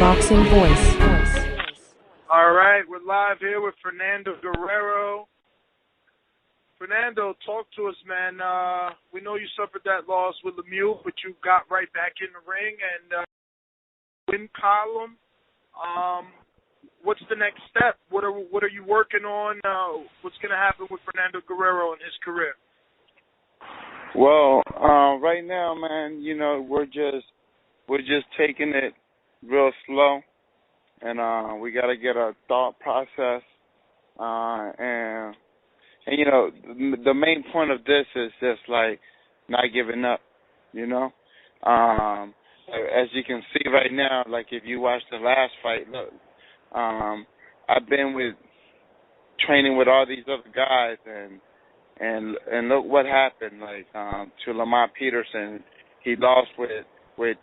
boxing voice. All right, we're live here with Fernando Guerrero. Fernando, talk to us, man. We know you suffered that loss with Lemieux, but you got right back in the ring and win column. What's the next step? What are you working on? What's going to happen with Fernando Guerrero and his career? Well, right now, man, you know, we're just taking it real slow, and we got to get our thought process, and you know, the main point of this is just like not giving up, you know. As you can see right now, like if you watch the last fight, look, I've been training with all these other guys, and look what happened, like to Lamont Peterson. He lost with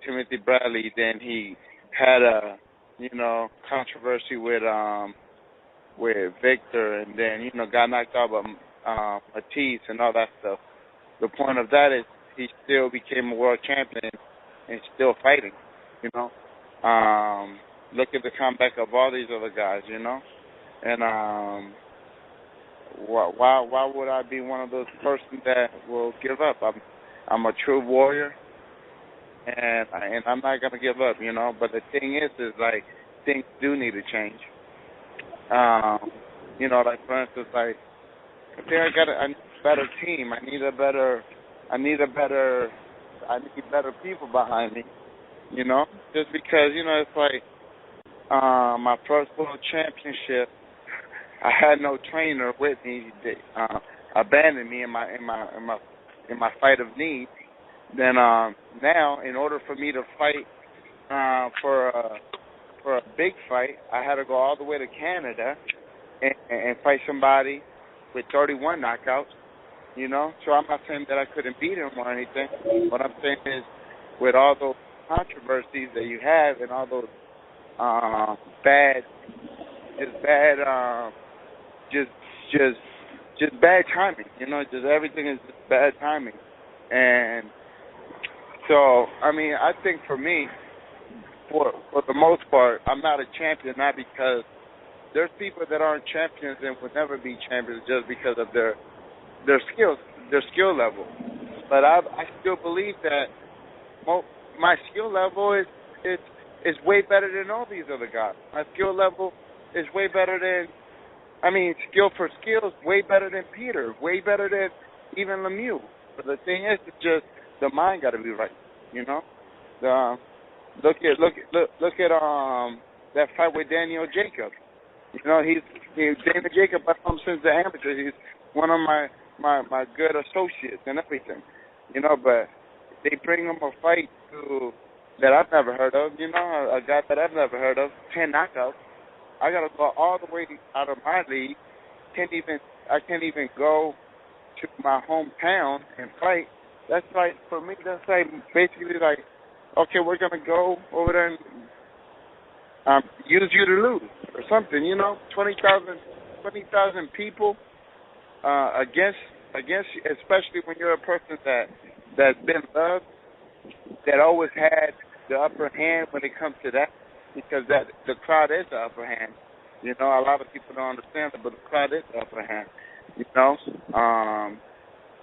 Timothy Bradley. Then he had a, you know, controversy with Victor, and then, you know, got knocked out by Matisse and all that stuff. The point of that is he still became a world champion and still fighting, you know. Look at the comeback of all these other guys, you know. And why would I be one of those persons that will give up? I'm a true warrior, and I'm not gonna give up, you know. But the thing is like things do need to change. You know, like for instance, like I think I need a better team. I need better people behind me, you know. Just because, you know, it's like my first world championship, I had no trainer with me. They abandoned me in my fight of need. Then now, in order for me to fight for a big fight, I had to go all the way to Canada and fight somebody with 31 knockouts. You know, so I'm not saying that I couldn't beat him or anything. What I'm saying is, with all those controversies that you have and all those bad timing. You know, just everything is just bad timing. And so, I mean, I think for me, for the most part, I'm not a champion, not because there's people that aren't champions and would never be champions just because of their skill level. But I still believe that my skill level is way better than all these other guys. My skill level is way better than, I mean, skill for skills, way better than Peter, way better than even Lemieux. But the thing is, it's just the mind got to be right, you know. Look at that fight with Daniel Jacob. You know, Daniel Jacob, I've known since the amateur. He's one of my good associates and everything, you know. But they bring him a fight that I've never heard of, you know, a guy that I've never heard of, 10 knockouts. I got to go all the way out of my league. I can't even go to my hometown and fight. That's like, for me, that's like basically like, okay, we're going to go over there and use you to lose or something, you know, 20,000 people against you, especially when you're a person that's been loved, that always had the upper hand when it comes to that, because that the crowd is the upper hand. You know, a lot of people don't understand it, but the crowd is the upper hand, you know.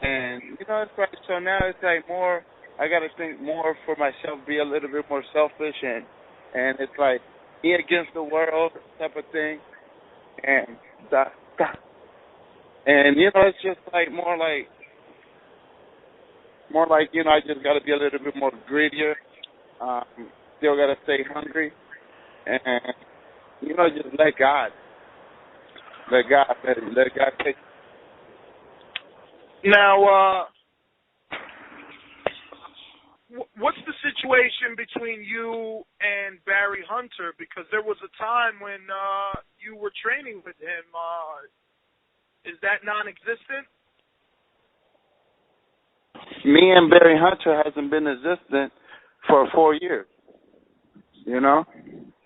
And, you know, it's like, so now it's like more, I got to think more for myself, be a little bit more selfish, and it's like me against the world type of thing. And, you know, it's just like more like, you know, I just got to be a little bit more greedier. Still got to stay hungry. And, you know, just let God take. Now, what's the situation between you and Barry Hunter? Because there was a time when you were training with him. Is that non-existent? Me and Barry Hunter hasn't been existent for 4 years. You know,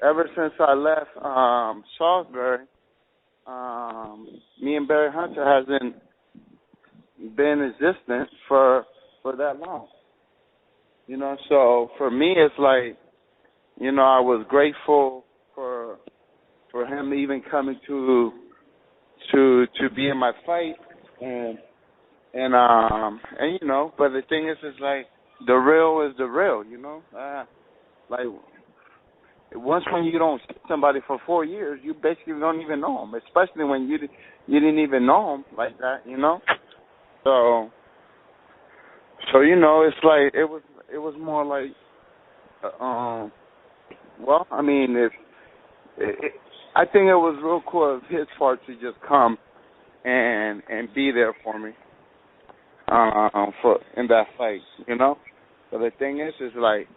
ever since I left Salisbury, me and Barry Hunter hasn't been existent for that long. You know, so for me it's like, you know, I was grateful for him even coming to be in my fight, and you know, but the thing is like the real is the real, you know. Like once when you don't see somebody for 4 years, you basically don't even know them, especially when you didn't even know them like that, you know. So you know, it's like it was more like, well, I mean, I think it was real cool of his part to just come and be there for me, for in that fight, you know. But the thing is like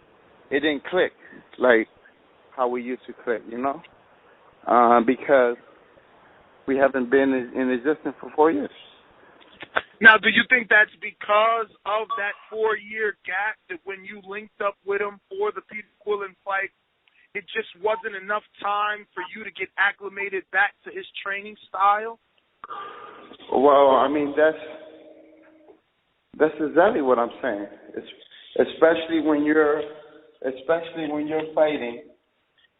it didn't click like how we used to click, you know, because we haven't been in existence for 4 years. Now, do you think that's because of that 4-year gap, that when you linked up with him for the Peter Quillen fight, it just wasn't enough time for you to get acclimated back to his training style? Well, I mean, that's exactly what I'm saying. Especially when you're fighting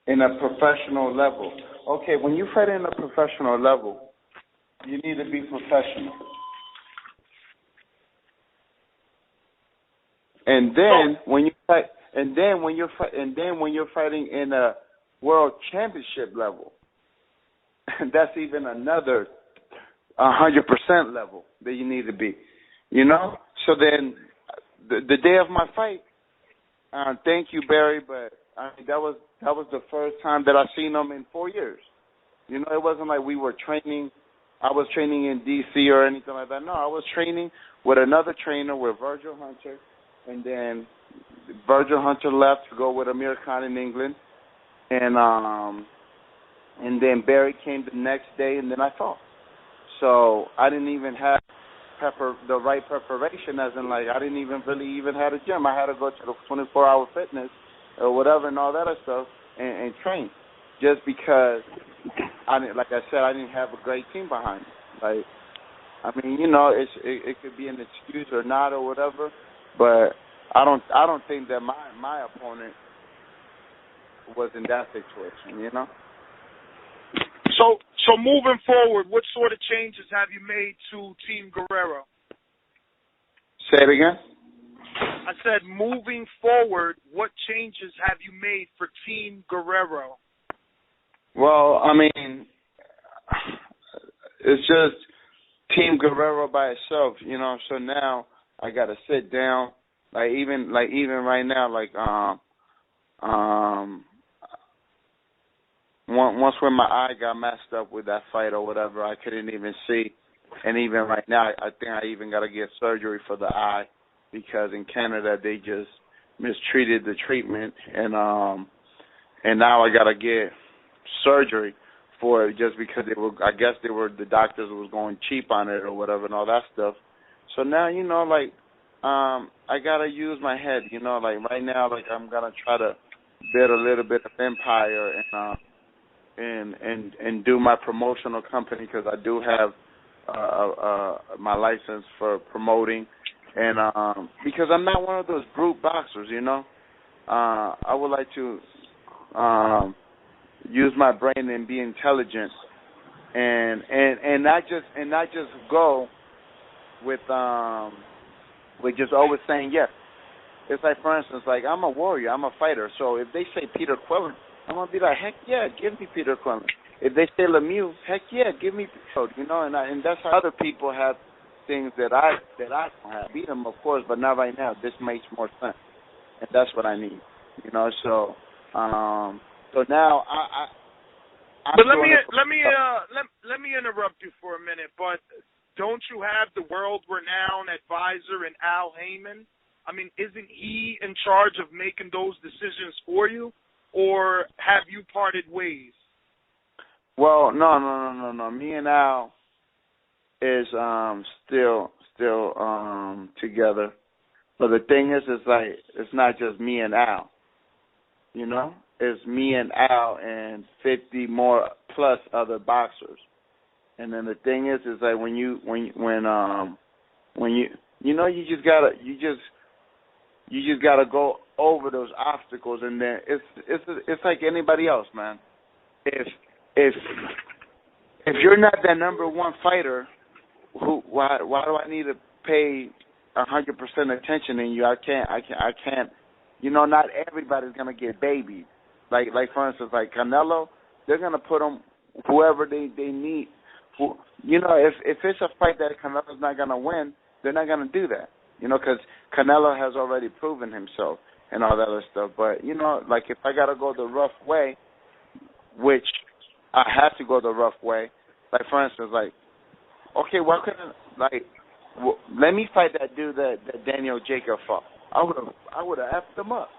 in a professional level. Okay, when you fight in a professional level, you need to be professional. And then when you're fighting in a world championship level, that's even another 100% level that you need to be, you know. So then, the day of my fight, thank you, Barry, but I mean, that was the first time that I seen him in 4 years. You know, it wasn't like we were training. I was training in D.C. or anything like that. No, I was training with another trainer, with Virgil Hunter, and then Virgil Hunter left to go with Amir Khan in England, and then Barry came the next day, and then I fought. So I didn't even have the right preparation, as in like I didn't even really have a gym. I had to go to the 24-hour fitness or whatever and all that other stuff and train, just because I didn't have a great team behind me. Like, I mean, you know, it could be an excuse or not or whatever, but I don't think that my opponent was in that situation, you know. So moving forward, what sort of changes have you made to Team Guerrero? Say it again? I said, moving forward, what changes have you made for Team Guerrero? Well, I mean, it's just Team Guerrero by itself, you know. So now I got to sit down, even right now, once when my eye got messed up with that fight or whatever, I couldn't even see. And even right now, I think I even got to get surgery for the eye, because in Canada they just mistreated the treatment, and now I got to get surgery for it just because the doctors was going cheap on it or whatever and all that stuff. So now, you know, I got to use my head, you know, right now, I'm going to try to build a little bit of empire and do my promotional company, because I do have my license for promoting, and because I'm not one of those brute boxers, you know. I would like to use my brain and be intelligent, and not just go with just always saying yes. It's like, for instance, I'm a warrior, I'm a fighter. So if they say Peter Quillen, I'm gonna be like, heck yeah, give me Peter Quillen. If they say Lemieux, heck yeah, give me Peter, you know. And that's how other people have things that I don't have. Beat them, of course, but not right now. This makes more sense, and that's what I need, you know. So now But let me interrupt you for a minute. But don't you have the world-renowned advisor in Al Heyman? I mean, isn't he in charge of making those decisions for you, or have you parted ways? Well, no. Me and Al is still together. But the thing is it's not just me and Al. You know, it's me and Al and 50 more plus other boxers. And then the thing is like when you you know, you just gotta go over those obstacles, and then it's like anybody else, man. If you're not that number one fighter, why do I need to pay 100% attention in you? I can't. You know, not everybody's gonna get babied. Like for instance, like Canelo, they're gonna put him whoever they need. You know, if it's a fight that Canelo's not gonna win, they're not gonna do that. You know, because Canelo has already proven himself and all that other stuff. But you know, like if I gotta go the rough way, which I have to go the rough way. Like for instance, like okay, why couldn't let me fight that dude that Daniel Jacob fought. I would have effed him up.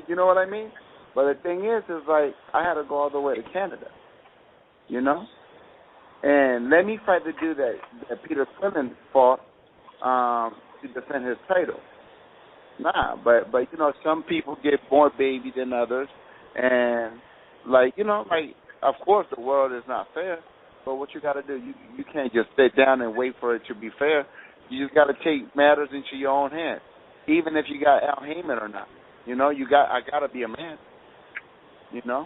You know what I mean? But the thing is like I had to go all the way to Canada. You know? And let me fight the dude that Peter Quillen fought to defend his title. Nah, but you know, some people get more baby than others, and like you know, like of course the world is not fair. But what you got to do, you can't just sit down and wait for it to be fair. You just got to take matters into your own hands, even if you got Al Heyman or not. You know, I got to be a man. You know.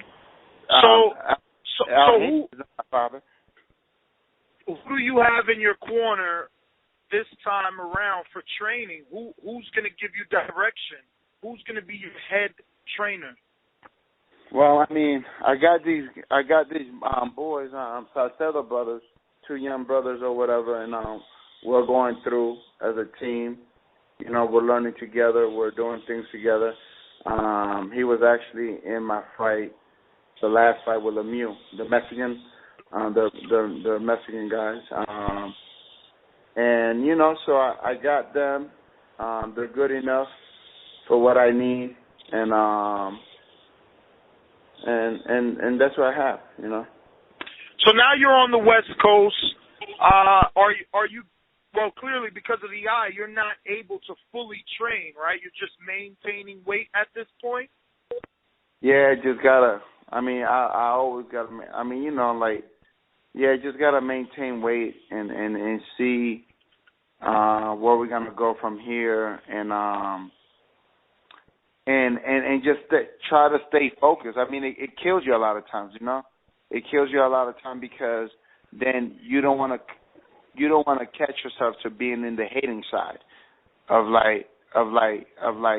So Heyman is my father. Who do you have in your corner this time around for training? Who's going to give you direction? Who's going to be your head trainer? Well, I mean, I got these boys, Salcedo brothers, two young brothers or whatever, and we're going through as a team. You know, we're learning together. We're doing things together. He was actually in my fight, the last fight with Lemieux, the Mexican, the Mexican guys. And you know, so I got them. They're good enough for what I need, and that's what I have, you know. So now you're on the West Coast. Are you well, clearly because of the eye, you're not able to fully train, right? You're just maintaining weight at this point? Yeah, just gotta, I mean, I always gotta, I mean, you know, like, yeah, just gotta maintain weight and see where we're gonna go from here, and just try to stay focused. I mean, it kills you a lot of times, you know. It kills you a lot of time because then you don't want to catch yourself to being in the hating side of like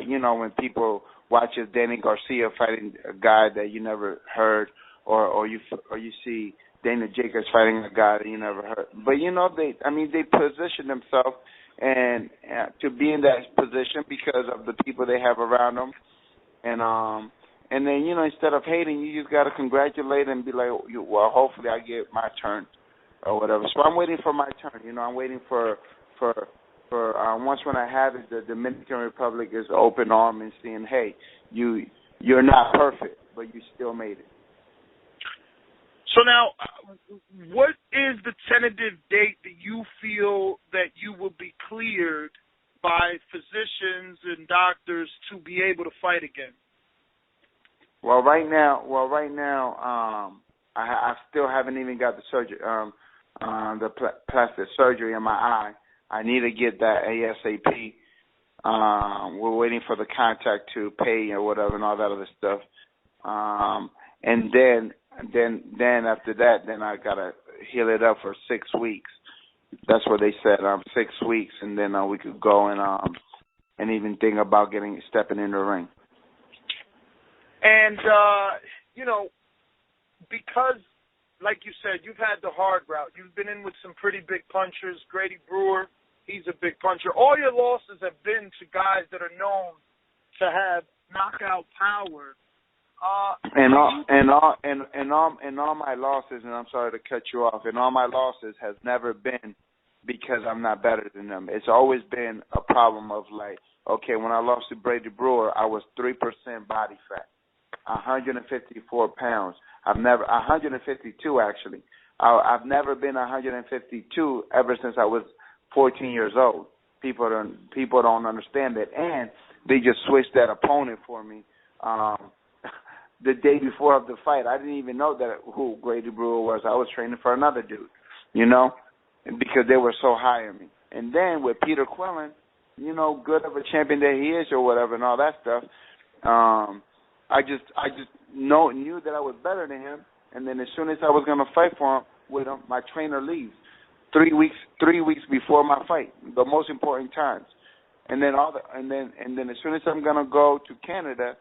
you know, when people watches Danny Garcia fighting a guy that you never heard, or you see Dana Jacobs fighting a guy that you never heard. But you know, they position themselves and to be in that position because of the people they have around them, and then you know, instead of hating, you just gotta congratulate and be like, well, hopefully I get my turn or whatever. So I'm waiting for my turn. You know, I'm waiting for once when I have it, the Dominican Republic is open arm and saying, hey, you're not perfect, but you still made it. So now, what is the tentative date that you feel that you will be cleared by physicians and doctors to be able to fight again? Well, right now, I still haven't even got the surgery, the plastic surgery in my eye. I need to get that ASAP. We're waiting for the contact to pay or whatever and all that other stuff. And then after that, then I gotta heal it up for 6 weeks. That's what they said. 6 weeks, and then we could go and even think about stepping in the ring. And you know, because like you said, you've had the hard route. You've been in with some pretty big punchers. Grady Brewer, he's a big puncher. All your losses have been to guys that are known to have knockout power. And all my losses, and I'm sorry to cut you off, and all my losses has never been because I'm not better than them. It's always been a problem of like, okay, when I lost to Brady Brewer, I was 3% body fat, 154 pounds. 152 actually. I've never been 152 ever since I was 14 years old. People don't understand that, and they just switched that opponent for me. The day before of the fight, I didn't even know who Grady Brewer was. I was training for another dude, you know, because they were so high on me. And then with Peter Quillen, you know, good of a champion that he is or whatever and all that stuff, I just knew that I was better than him, and then as soon as I was gonna fight for him with him, my trainer leaves 3 weeks before my fight, the most important times, and then and then as soon as I'm gonna go to Canada,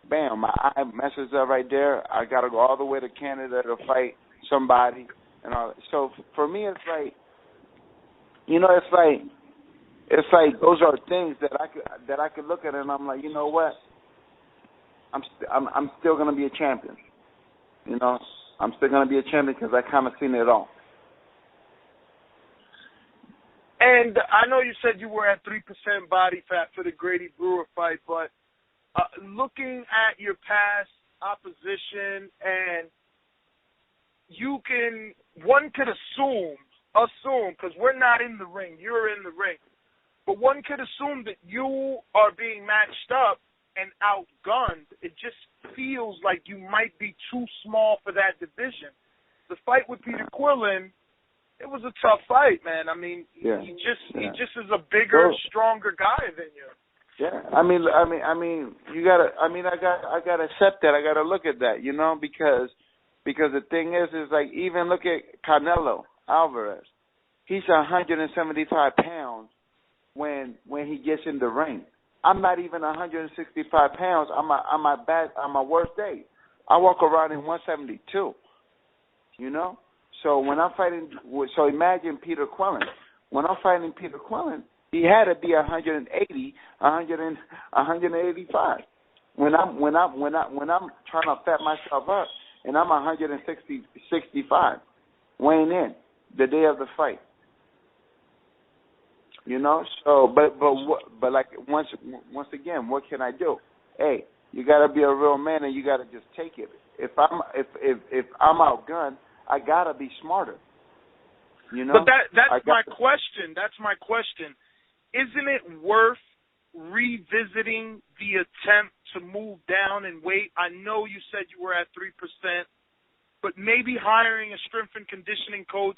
bam, my eye messes up right there. I gotta go all the way to Canada to fight somebody, and all. So for me, it's like, it's like those are things that I could look at, and I'm like, you know what? I'm still gonna be a champion. I'm still gonna be a champion because I kind of seen it all. And I know you said you were at 3% body fat for the Grady Brewer fight, but looking at your past opposition, and one could assume, because we're not in the ring, you're in the ring, but one could assume that you are being matched up and outgunned. It just feels like you might be too small for that division. The fight with Peter Quillen, it was a tough fight, man. I mean, he just is a bigger, stronger guy than you. Yeah, I mean, you gotta. I mean, I gotta accept that. I gotta look at that, because the thing is like, even look at Canelo Alvarez. He's 175 pounds when he gets in the ring. I'm not even 165 pounds on my worst day. I walk around in 172. So when I'm fighting, so imagine Peter Quillen. When I'm fighting Peter Quillen, he had to be 180, 185. When I'm trying to fat myself up, and I'm 165, weighing in the day of the fight. So but like once again, what can I do? Hey, you got to be a real man, and you got to just take it. If I'm outgunned, I got to be smarter. But that's my question. That's my question. Isn't it worth revisiting the attempt to move down in weight? I know you said you were at 3%, but maybe hiring a strength and conditioning coach,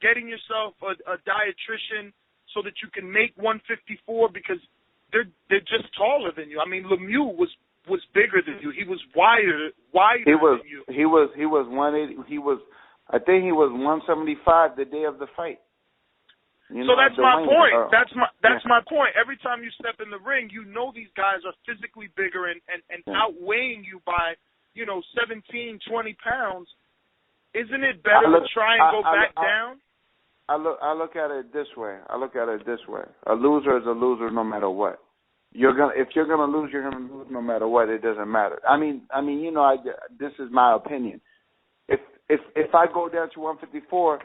getting yourself a dietitian so that you can make 154, because they're just taller than you. I mean, Lemieux was bigger than you. He was wider than you. He was 180. I think he was 175 the day of the fight. So that's my point. That's my point. Every time you step in the ring, these guys are physically bigger and outweighing you by 17, 20 pounds. Isn't it better to try and go back down? I look at it this way. A loser is a loser no matter what. If you're gonna lose, you're gonna lose no matter what. It doesn't matter. I mean, this is my opinion. If I go down to 154,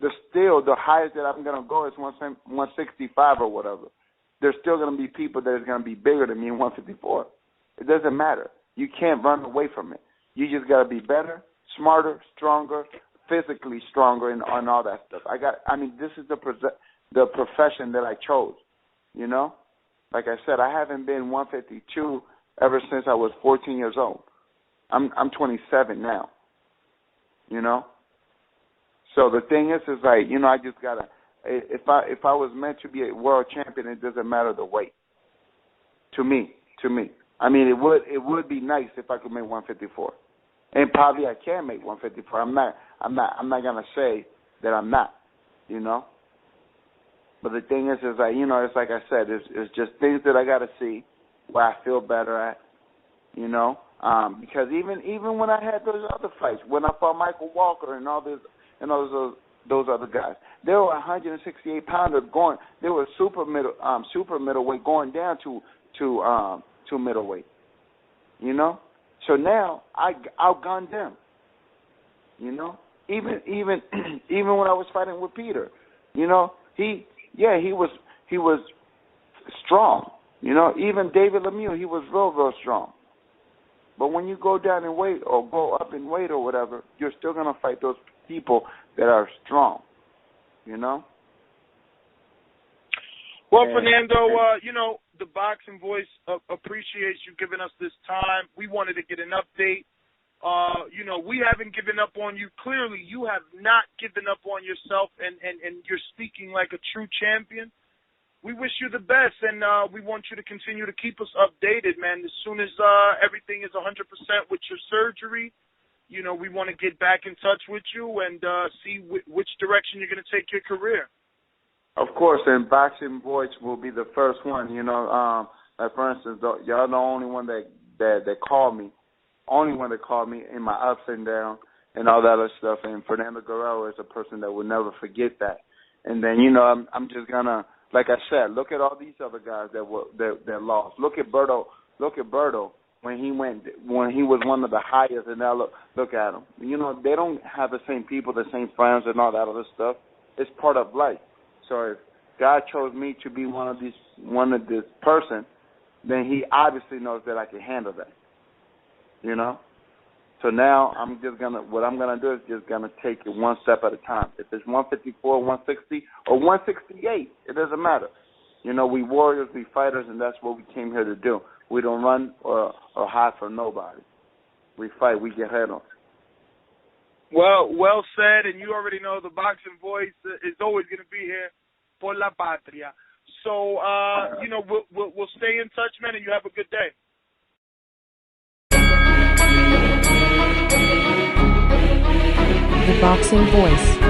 the highest that I'm gonna go is 165 or whatever. There's still gonna be people that is gonna be bigger than me in 154. It doesn't matter. You can't run away from it. You just gotta be better, smarter, stronger, physically stronger, and all that stuff. This is the profession that I chose. Like I said, I haven't been 152 ever since I was 14 years old. I'm 27 now. So the thing is like, I just gotta. If I was meant to be a world champion, it doesn't matter the weight. To me, I mean, it would be nice if I could make 154, and probably I can make 154. I'm not gonna say that I'm not. But the thing is like, it's like I said, it's just things that I gotta see where I feel better at. Because even when I had those other fights, when I fought Michael Walker and all this and those other guys, they were 168 pounders going. They were super middleweight going down to middleweight. So now I outgunned them. Even when I was fighting with Peter, he was strong. Even David Lemieux, he was real strong. But when you go down in weight or go up in weight or whatever, you're still going to fight those people that are strong, Well, Fernando, the Boxing Voice appreciates you giving us this time. We wanted to get an update. We haven't given up on you. Clearly, you have not given up on yourself, and you're speaking like a true champion. we wish you the best, and we want you to continue to keep us updated, man. As soon as everything is 100% with your surgery, you know, we want to get back in touch with you and see which direction you're going to take your career. Of course, and Boxing Voice will be the first one. You know, like for instance, y'all the only one that called me, in my ups and downs and all that other stuff. And Fernando Guerrero is a person that will never forget that. And then, you know, I'm just gonna, like I said, look at all these other guys that lost. Look at Berto. When he was one of the highest, and now look at him. You know, they don't have the same people, the same friends, and all that other stuff. It's part of life. So if God chose me to be one of this person, then He obviously knows that I can handle that. You know. So now what I'm gonna do is just gonna take it one step at a time. If it's 154, 160, or 168, it doesn't matter. You know, we warriors, we fighters, and that's what we came here to do. We don't run or hide from nobody. We fight. We get head on. Well said, and you already know the Boxing Voice is always going to be here por la patria. So, you know, we'll stay in touch, man, and you have a good day. The Boxing Voice.